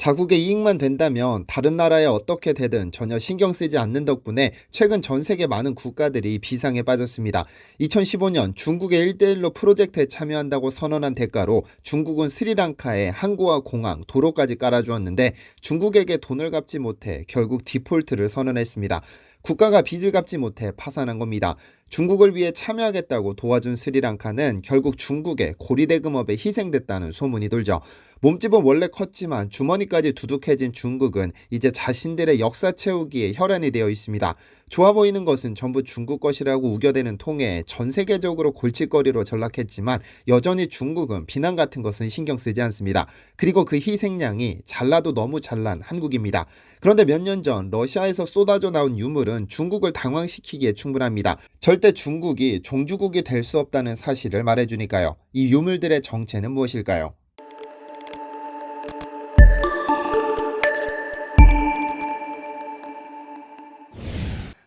자국의 이익만 된다면 다른 나라에 어떻게 되든 전혀 신경 쓰지 않는 덕분에 최근 전 세계 많은 국가들이 비상에 빠졌습니다. 2015년 중국의 1대1로 프로젝트에 참여한다고 선언한 대가로 중국은 스리랑카에 항구와 공항, 도로까지 깔아주었는데 중국에게 돈을 갚지 못해 결국 디폴트를 선언했습니다. 국가가 빚을 갚지 못해 파산한 겁니다. 중국을 위해 참여하겠다고 도와준 스리랑카는 결국 중국의 고리대금업에 희생됐다는 소문이 돌죠. 몸집은 원래 컸지만 주머니까지 두둑해진 중국은 이제 자신들의 역사 채우기에 혈안이 되어 있습니다. 좋아 보이는 것은 전부 중국 것이라고 우겨대는 통에 전 세계적으로 골칫거리로 전락했지만 여전히 중국은 비난 같은 것은 신경 쓰지 않습니다. 그리고 그 희생양이 잘나도 너무 잘난 한국입니다. 그런데 몇 년 전 러시아에서 쏟아져 나온 유물은 중국을 당황시키기에 충분합니다. 절대 중국이 종주국이 될 수 없다는 사실을 말해주니까요. 이 유물들의 정체는 무엇일까요?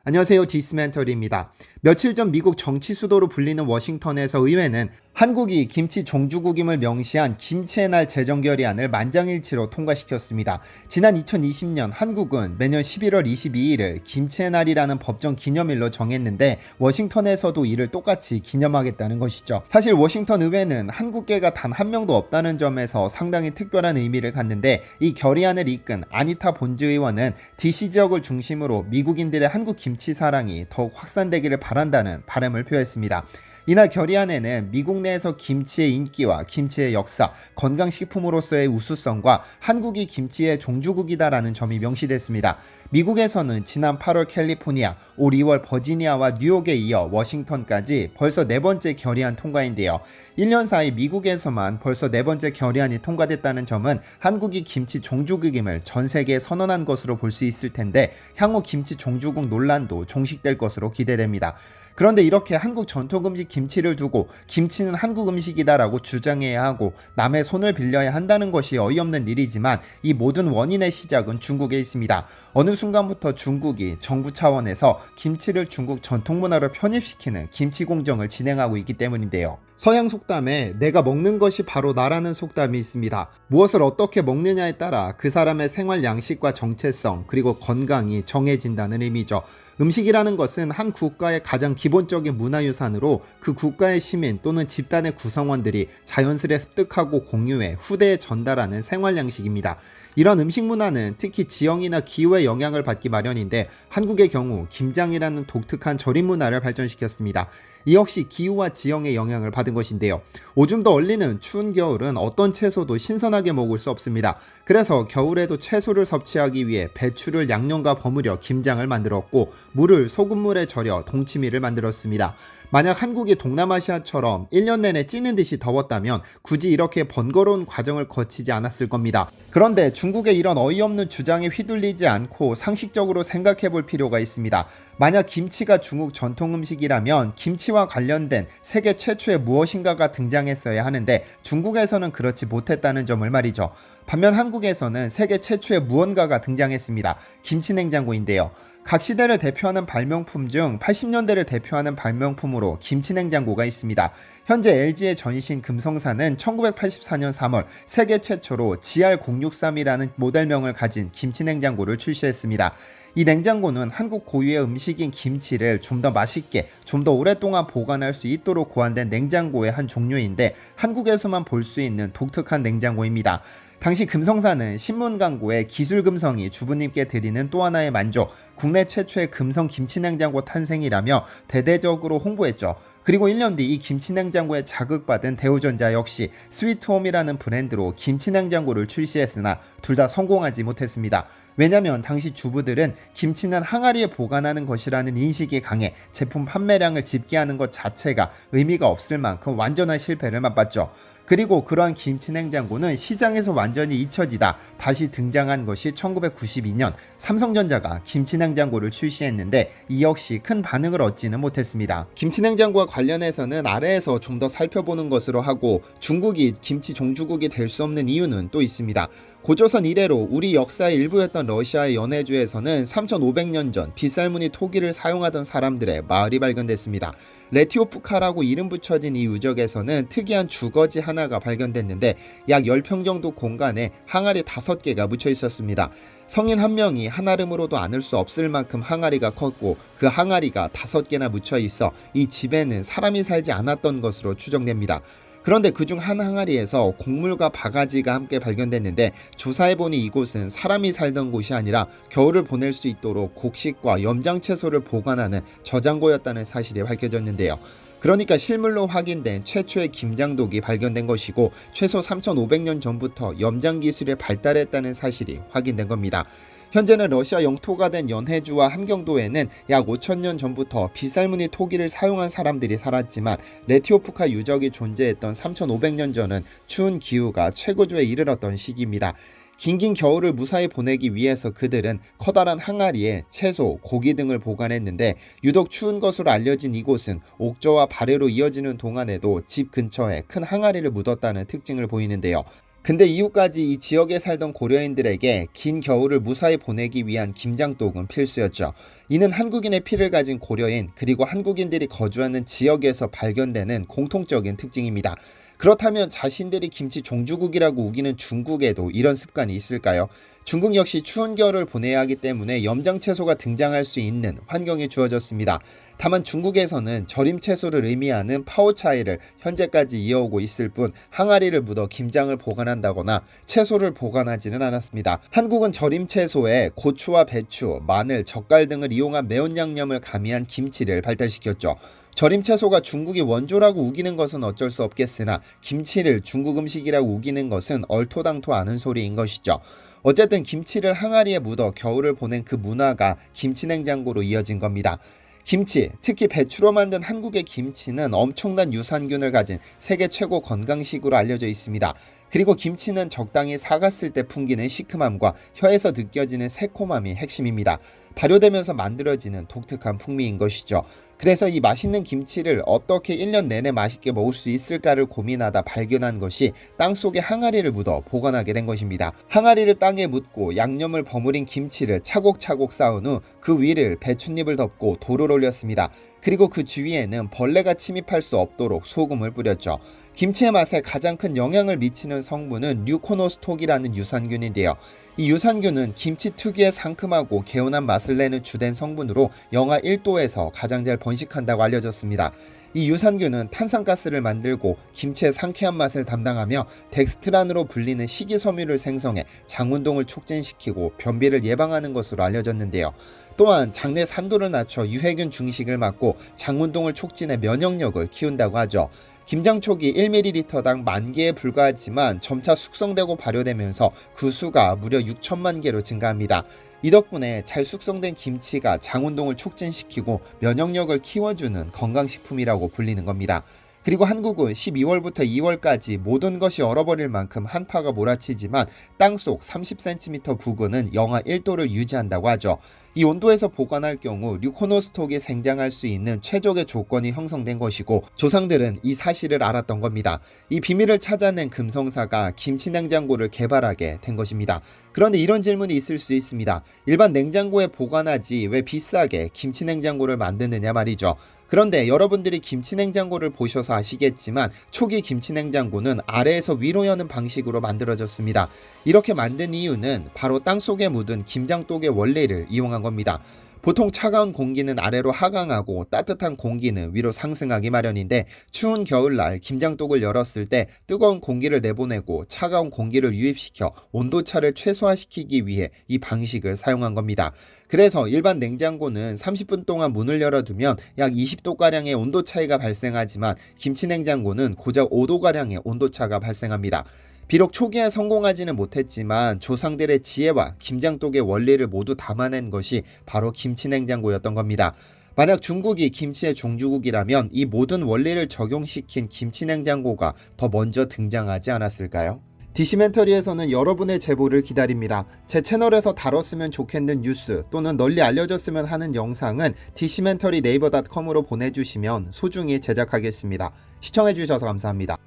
안녕하세요, 디스멘터리입니다. 며칠 전 미국 정치 수도로 불리는 워싱턴에서 의회는 한국이 김치 종주국임을 명시한 김치의 날 제정 결의안을 만장일치로 통과시켰습니다. 지난 2020년 한국은 매년 11월 22일을 김치의 날이라는 법정 기념일로 정했는데 워싱턴에서도 이를 똑같이 기념하겠다는 것이죠. 사실 워싱턴 의회는 한국계가 단 한 명도 없다는 점에서 상당히 특별한 의미를 갖는데 이 결의안을 이끈 아니타 본즈 의원은 DC 지역을 중심으로 미국인들의 한국 김치 사랑이 더욱 확산되기를 바란다는 바람을 표했습니다. 이날 결의안에는 미국 내에서 김치의 인기와 김치의 역사, 건강식품으로서의 우수성과 한국이 김치의 종주국이다라는 점이 명시됐습니다. 미국에서는 지난 8월 캘리포니아, 올 2월 버지니아와 뉴욕에 이어 워싱턴까지 벌써 네 번째 결의안 통과인데요. 1년 사이 미국에서만 벌써 네 번째 결의안이 통과됐다는 점은 한국이 김치 종주국임을 전 세계에 선언한 것으로 볼 수 있을 텐데 향후 김치 종주국 논란도 종식될 것으로 기대됩니다. 그런데 이렇게 한국 전통 음식 김치를 두고 김치는 한국 음식이다라고 주장해야 하고 남의 손을 빌려야 한다는 것이 어이없는 일이지만 이 모든 원인의 시작은 중국에 있습니다. 어느 순간부터 중국이 정부 차원에서 김치를 중국 전통 문화로 편입시키는 김치 공정을 진행하고 있기 때문인데요. 서양 속담에 내가 먹는 것이 바로 나라는 속담이 있습니다. 무엇을 어떻게 먹느냐에 따라 그 사람의 생활 양식과 정체성 그리고 건강이 정해진다는 의미죠. 음식이라는 것은 한 국가의 가장 기본적인 문화유산으로 그 국가의 시민 또는 집단의 구성원들이 자연스레 습득하고 공유해 후대에 전달하는 생활 양식입니다. 이런 음식 문화는 특히 지형이나 기후의 영향을 받기 마련인데 한국의 경우 김장이라는 독특한 절임 문화를 발전시켰습니다. 이 역시 기후와 지형의 영향을 받은 것인데요. 오줌 더 얼리는 추운 겨울은 어떤 채소도 신선하게 먹을 수 없습니다. 그래서 겨울에도 채소를 섭취하기 위해 배추를 양념과 버무려 김장을 만들었고 물을 소금물에 절여 동치미를 만들었습니다. 만약 한국이 동남아시아처럼 1년 내내 찌는 듯이 더웠다면 굳이 이렇게 번거로운 과정을 거치지 않았을 겁니다. 그런데 중국의 이런 어이없는 주장에 휘둘리지 않고 상식적으로 생각해 볼 필요가 있습니다. 만약 김치가 중국 전통 음식이라면 김치와 관련된 세계 최초의 무엇인가가 등장했어야 하는데 중국에서는 그렇지 못했다는 점을 말이죠. 반면 한국에서는 세계 최초의 무언가가 등장했습니다. 김치냉장고인데요. 각 시대를 대표하는 발명품 중 80년대를 대표하는 발명품으로 김치냉장고가 있습니다. 현재 LG의 전신 금성사는 1984년 3월 세계 최초로 GR063이라는 모델명을 가진 김치냉장고를 출시했습니다. 이 냉장고는 한국 고유의 음식인 김치를 좀 더 맛있게, 좀 더 오랫동안 보관할 수 있도록 고안된 냉장고의 한 종류인데 한국에서만 볼 수 있는 독특한 냉장고입니다. 당시 금성사는 신문 광고에 기술 금성이 주부님께 드리는 또 하나의 만족, 국내 최초의 금성 김치냉장고 탄생이라며 대대적으로 홍보했죠. 그리고 1년 뒤 이 김치냉장고에 자극받은 대우전자 역시 스위트홈이라는 브랜드로 김치냉장고를 출시했으나 둘 다 성공하지 못했습니다. 왜냐하면 당시 주부들은 김치는 항아리에 보관하는 것이라는 인식이 강해 제품 판매량을 집계하는 것 자체가 의미가 없을 만큼 완전한 실패를 맛봤죠. 그리고 그러한 김치냉장고는 시장에서 완전히 잊혀지다 다시 등장한 것이 1992년 삼성전자가 김치냉장고를 출시했는데 이 역시 큰 반응을 얻지는 못했습니다. 김치냉장고와 관련해서는 아래에서 좀 더 살펴보는 것으로 하고 중국이 김치 종주국이 될 수 없는 이유는 또 있습니다. 고조선 이래로 우리 역사의 일부였던 러시아의 연해주에서는 3500년 전 빗살무늬 토기를 사용하던 사람들의 마을이 발견됐습니다. 레티오프카라고 이름 붙여진 이 유적에서는 특이한 주거지 하나 하나가 발견됐는데 약 10평 정도 공간에 항아리 5개가 묻혀 있었습니다. 성인 한 명이 한아름으로도 안을 수 없을 만큼 항아리가 컸고 그 항아리가 5개나 묻혀 있어 이 집에는 사람이 살지 않았던 것으로 추정됩니다. 그런데 그중 한 항아리에서 곡물과 바가지가 함께 발견됐는데 조사해보니 이곳은 사람이 살던 곳이 아니라 겨울을 보낼 수 있도록 곡식과 염장채소를 보관하는 저장고였다는 사실이 밝혀졌는데요. 그러니까 실물로 확인된 최초의 김장독이 발견된 것이고 최소 3,500년 전부터 염장 기술이 발달했다는 사실이 확인된 겁니다. 현재는 러시아 영토가 된 연해주와 함경도에는 약 5,000년 전부터 빗살무늬 토기를 사용한 사람들이 살았지만 레티오프카 유적이 존재했던 3,500년 전은 추운 기후가 최고조에 이르렀던 시기입니다. 긴긴 겨울을 무사히 보내기 위해서 그들은 커다란 항아리에 채소, 고기 등을 보관했는데 유독 추운 것으로 알려진 이곳은 옥저와 발해로 이어지는 동안에도 집 근처에 큰 항아리를 묻었다는 특징을 보이는데요. 근데 이후까지 이 지역에 살던 고려인들에게 긴 겨울을 무사히 보내기 위한 김장독은 필수였죠. 이는 한국인의 피를 가진 고려인 그리고 한국인들이 거주하는 지역에서 발견되는 공통적인 특징입니다. 그렇다면 자신들이 김치 종주국이라고 우기는 중국에도 이런 습관이 있을까요? 중국 역시 추운 겨울을 보내야 하기 때문에 염장채소가 등장할 수 있는 환경이 주어졌습니다. 다만 중국에서는 절임채소를 의미하는 파오차이를 현재까지 이어오고 있을 뿐 항아리를 묻어 김장을 보관한다거나 채소를 보관하지는 않았습니다. 한국은 절임채소에 고추와 배추, 마늘, 젓갈 등을 이용한 매운 양념을 가미한 김치를 발달시켰죠. 절임 채소가 중국이 원조라고 우기는 것은 어쩔 수 없겠으나 김치를 중국 음식이라고 우기는 것은 얼토당토 않은 소리인 것이죠. 어쨌든 김치를 항아리에 묻어 겨울을 보낸 그 문화가 김치냉장고로 이어진 겁니다. 김치, 특히 배추로 만든 한국의 김치는 엄청난 유산균을 가진 세계 최고 건강식으로 알려져 있습니다. 그리고 김치는 적당히 삭았을 때 풍기는 시큼함과 혀에서 느껴지는 새콤함이 핵심입니다. 발효되면서 만들어지는 독특한 풍미인 것이죠. 그래서 이 맛있는 김치를 어떻게 1년 내내 맛있게 먹을 수 있을까를 고민하다 발견한 것이 땅속에 항아리를 묻어 보관하게 된 것입니다. 항아리를 땅에 묻고 양념을 버무린 김치를 차곡차곡 쌓은 후 그 위를 배춧잎을 덮고 돌을 올렸습니다. 그리고 그 주위에는 벌레가 침입할 수 없도록 소금을 뿌렸죠. 김치의 맛에 가장 큰 영향을 미치는 성분은 류코노스톡이라는 유산균인데요. 이 유산균은 김치 특유의 상큼하고 개운한 맛을 내는 주된 성분으로 영하 1도에서 가장 잘 번식한다고 알려졌습니다. 이 유산균은 탄산가스를 만들고 김치의 상쾌한 맛을 담당하며 덱스트란으로 불리는 식이섬유를 생성해 장운동을 촉진시키고 변비를 예방하는 것으로 알려졌는데요. 또한 장내 산도를 낮춰 유해균 증식을 막고 장운동을 촉진해 면역력을 키운다고 하죠. 김장촉이 1ml당 10,000개에 불과하지만 점차 숙성되고 발효되면서 그 수가 무려 6천만 개로 증가합니다. 이 덕분에 잘 숙성된 김치가 장운동을 촉진시키고 면역력을 키워주는 건강식품이라고 불리는 겁니다. 그리고 한국은 12월부터 2월까지 모든 것이 얼어버릴 만큼 한파가 몰아치지만 땅속 30cm 부근은 영하 1도를 유지한다고 하죠. 이 온도에서 보관할 경우 류코노스톡이 생장할 수 있는 최적의 조건이 형성된 것이고 조상들은 이 사실을 알았던 겁니다. 이 비밀을 찾아낸 금성사가 김치냉장고를 개발하게 된 것입니다. 그런데 이런 질문이 있을 수 있습니다. 일반 냉장고에 보관하지 왜 비싸게 김치냉장고를 만드느냐 말이죠. 그런데 여러분들이 김치냉장고를 보셔서 아시겠지만 초기 김치냉장고는 아래에서 위로 여는 방식으로 만들어졌습니다. 이렇게 만든 이유는 바로 땅속에 묻은 김장독의 원리를 이용한 겁니다. 보통 차가운 공기는 아래로 하강하고 따뜻한 공기는 위로 상승하기 마련인데 추운 겨울날 김장독을 열었을 때 뜨거운 공기를 내보내고 차가운 공기를 유입시켜 온도차를 최소화시키기 위해 이 방식을 사용한 겁니다. 그래서 일반 냉장고는 30분 동안 문을 열어두면 약 20도가량의 온도 차이가 발생하지만 김치냉장고는 고작 5도가량의 온도차가 발생합니다. 비록 초기에 성공하지는 못했지만 조상들의 지혜와 김장독의 원리를 모두 담아낸 것이 바로 김치냉장고였던 겁니다. 만약 중국이 김치의 종주국이라면 이 모든 원리를 적용시킨 김치냉장고가 더 먼저 등장하지 않았을까요? 디시멘터리에서는 여러분의 제보를 기다립니다. 제 채널에서 다뤘으면 좋겠는 뉴스 또는 널리 알려졌으면 하는 영상은 디시멘터리 네이버.com으로 보내주시면 소중히 제작하겠습니다. 시청해주셔서 감사합니다.